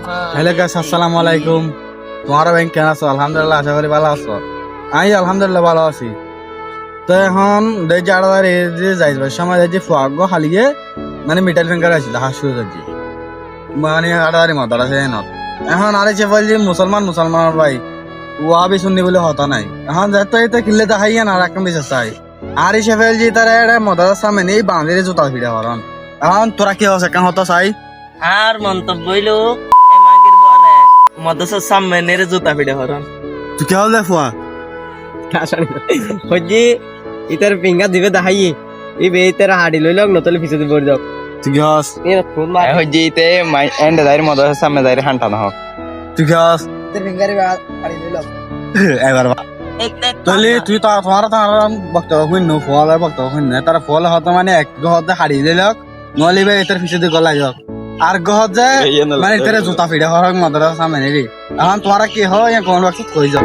Hello guys, আসসালামু আলাইকুম। তোমার ব্যাংক কেন আছো? আলহামদুলিল্লাহ, আশা করি ভালো আছো। আমি আলহামদুলিল্লাহ ভালো আছি। তো এখন দেখছি আড়াদার যাইবার সময় দেখছি ফুয়াগ হালিয়ে মানে মিটার ফিঙ্গার আসছিল হাসু দেখছি মানে আড়াদারি মদার আছে এখন আরে সে বলছি মুসলমানের ভাই ওয়াবি শুননি বলে হতা নাই। এখন যেতে এতে কিনলে তো হাইয়া না রাখতাম বিশ্বাস চাই আর সে ফেলছি তারা এটা মদার সামনে নেই বাঁধে জুতা ফিরে হরন। এখন তোরা কি হচ্ছে কেন হতা চাই আর মন্তব্য হইলো এমাগের পরে মদসের সামনে জুতা ফিডে হরন তুই কে হল ফুয়া হজি ইতার ফিঙ্গার দিবে দেখাইয়ে এই বে ইতার হাড়ি লইলক নতলে পিছে বড় যাও তুই কি হস এর ফোন মার হইতে এন্ড দাইর মদ সামনে দাইর হান্টানো হোক তুই কি হস ইতার ফিঙ্গারে হাড়ি লইলক এবার তাহলে তুই তো তোমার বক্তব্য শুন ফল বক্তব্য শুন তারা ফল হতো মানে এক গহতে হাড়ি দিলক নহলে এটার পিছিয়ে গলা যাক আর গহত যে মানে এটার জুতা ফিরে হরক মদর সামনে এখন তোমার কি হয় কোন বক্ত কই যাও।